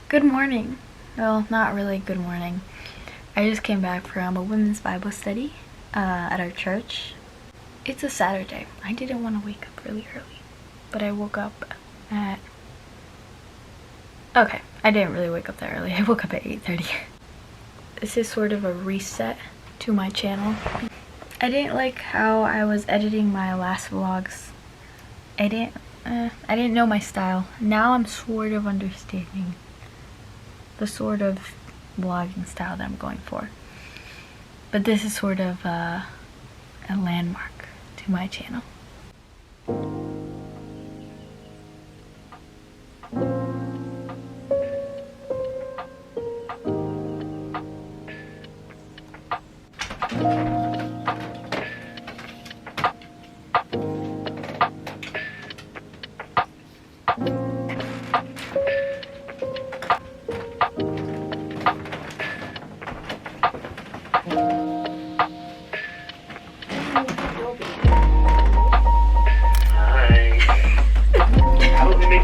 Good morning. Well, not really good morning. I just came back from a women's Bible study at our church. It's a Saturday. I didn't want to wake up really early, but I woke up at... Okay, I didn't really wake up that early. I woke up at 8:30. This is sort of a reset to my channel. I didn't like how I was editing my last vlogs. I didn't know my style. Now I'm sort of understanding the sort of vlogging style that I'm going for. But this is sort of a landmark to my channel.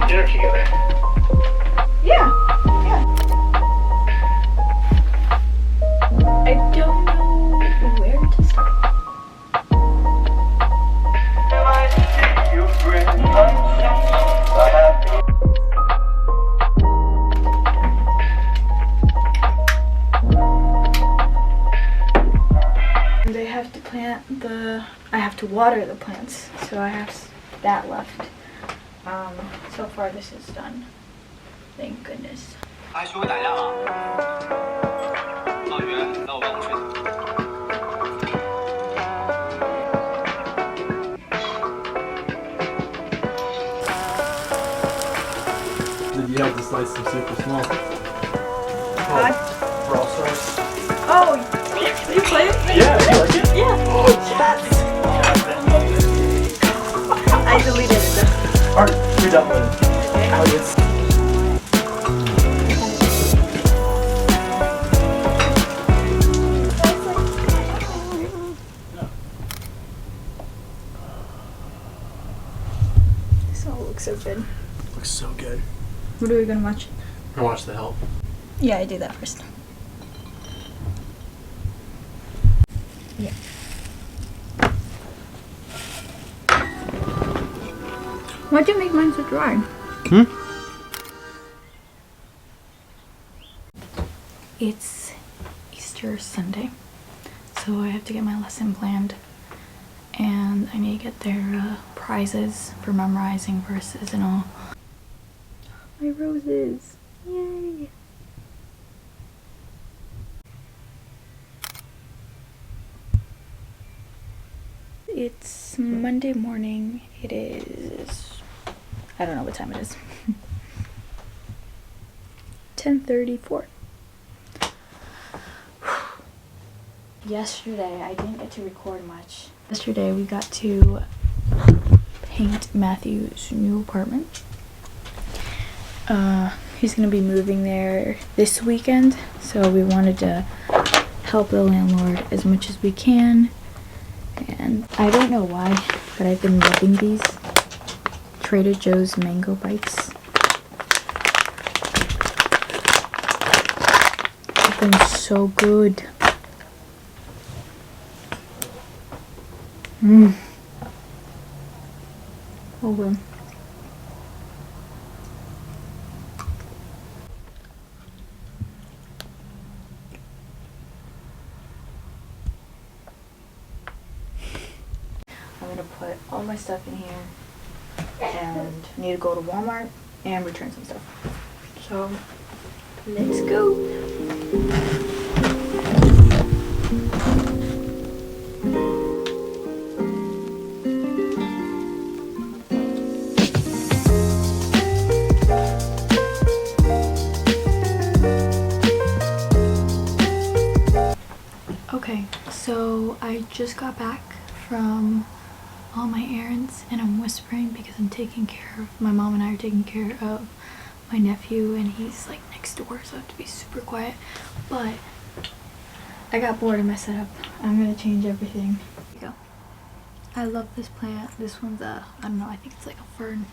Dinner together. Yeah. I don't know where to start. And I have to water the plants, so I have that left. So far this is done. Thank goodness. 还是会打样啊。老袁，那我帮我吹走。Did you have to slice them super small? What? Brawl Stars. Oh, you play it? Yeah, you like it? Yeah. Oh, yes! I deleted it. Alright, you're done with it. Oh, yes. This all looks so good. Looks so good. What are we gonna watch? We're gonna watch The Help. Yeah, I do that first. Yeah. Why'd you make mine so dry? It's Easter Sunday, so I have to get my lesson planned, and I need to get their prizes for memorizing verses and all. My roses! Yay! It's Monday morning. It is... I don't know what time it is. 10:34. Yesterday, I didn't get to record much. Yesterday, we got to paint Matthew's new apartment. He's gonna be moving there this weekend, so we wanted to help the landlord as much as we can. And I don't know why, but I've been loving these Trader Joe's mango bites. They've been so good. Oh well. I'm gonna put all my stuff in here and need to go to Walmart and return some stuff. So let's go. Okay, so I just got back from all my errands and I'm whispering because I'm taking care of, my mom and I are taking care of my nephew and he's like next door, so I have to be super quiet. But I got bored of my setup. I'm gonna change everything. Here you go. I love this plant. This one's I don't know, I think it's like a fern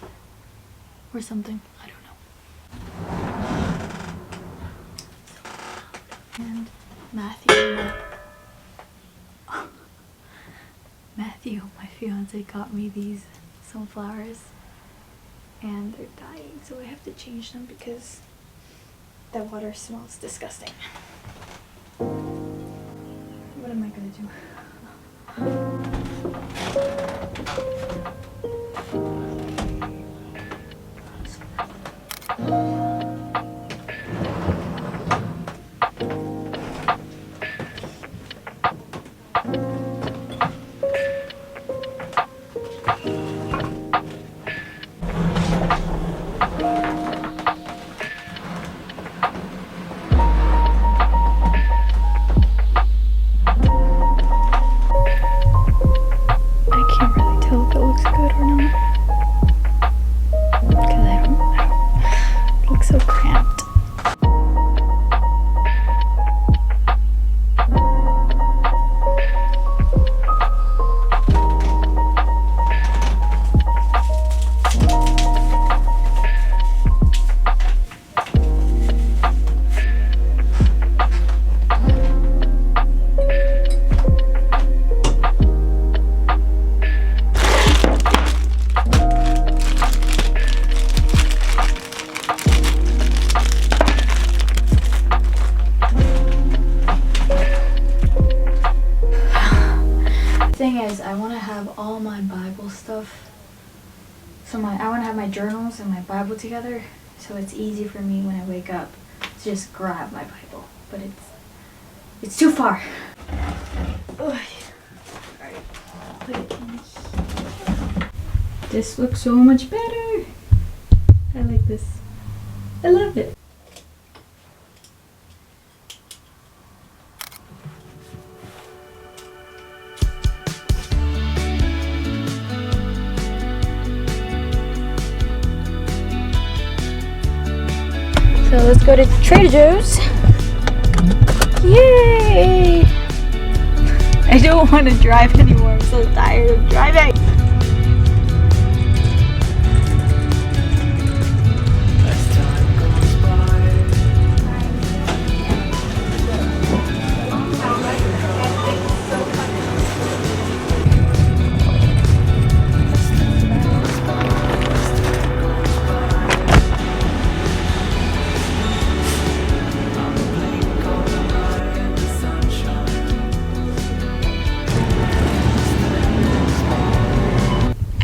or something. I don't know. And Matthew, my fiance, got me these sunflowers and they're dying, so I have to change them because the water smells disgusting. What am I gonna do? Thing is, I want to have all my Bible stuff. So I want to have my journals and my Bible together, so it's easy for me when I wake up to just grab my Bible. But it's too far. Alright, put it in here. This looks so much better. I like this. I love it. So let's go to Trader Joe's. Yay! I don't want to drive anymore. I'm so tired of driving.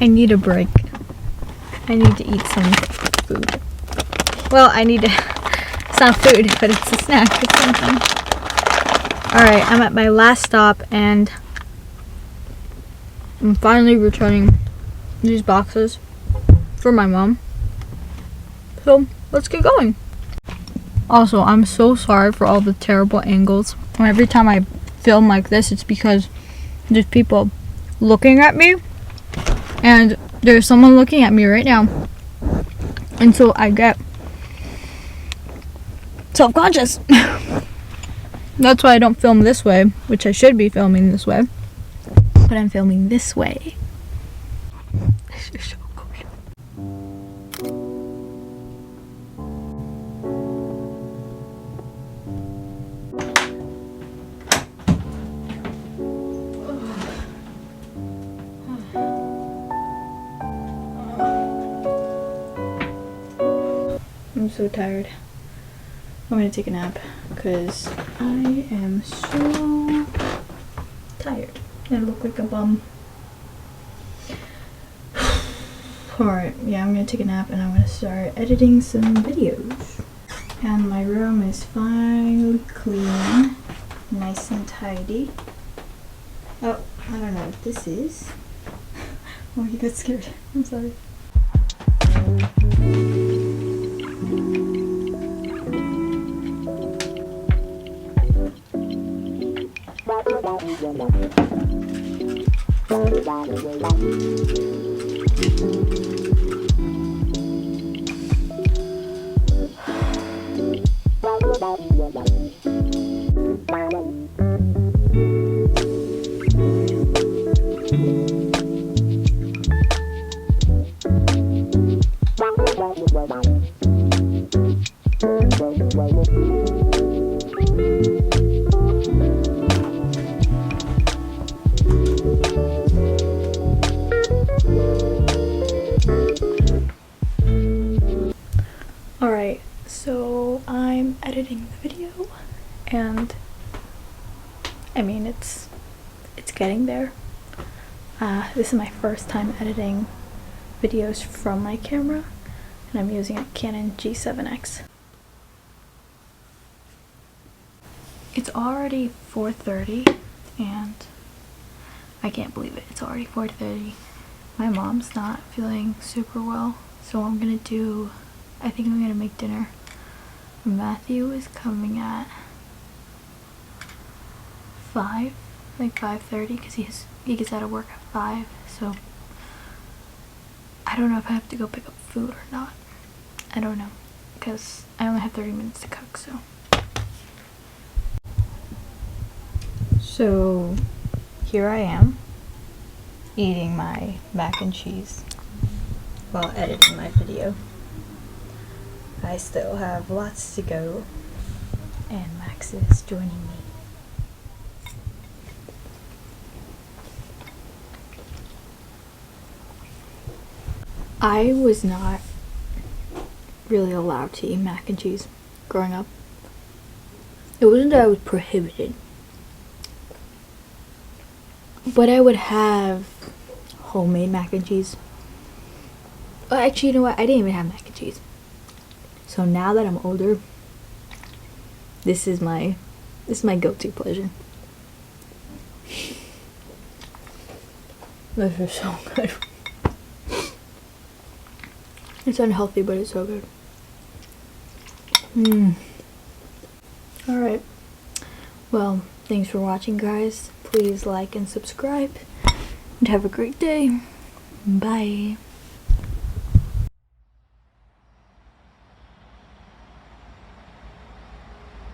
I need a break. I need to eat some food. Well, it's not food, but it's a snack. It's something. Alright, I'm at my last stop and I'm finally returning these boxes for my mom. So, let's get going. Also, I'm so sorry for all the terrible angles. Every time I film like this, it's because there's people looking at me. And there's someone looking at me right now. And so I get self-conscious. That's why I don't film this way, which I should be filming this way. But I'm filming this way. This is so cool. I'm so tired. I'm gonna take a nap because I am so tired. I look like a bum. Alright, yeah, I'm gonna take a nap and I'm gonna start editing some videos. And my room is finally clean, nice and tidy. Oh, I don't know what this is. Oh, you got scared. I'm sorry. Alright, so I'm editing the video, and I mean it's getting there. This is my first time editing videos from my camera, and I'm using a Canon G7X. It's already 4:30 and I can't believe it. It's already 4:30. My mom's not feeling super well, so I think I'm gonna make dinner. Matthew is coming at 5, like 5:30, because he gets out of work at 5, so I don't know if I have to go pick up food or not. I don't know, because I only have 30 minutes to cook, so. So here I am, eating my mac and cheese while editing my video. I still have lots to go, and Max is joining me. I was not really allowed to eat mac and cheese growing up. It wasn't that I was prohibited, but I would have homemade mac and cheese. Oh, actually, you know what? I didn't even have mac and cheese. So now that I'm older, this is my guilty pleasure. This is so good. It's unhealthy, but it's so good. Alright. Well, thanks for watching, guys. Please like and subscribe. And have a great day. Bye.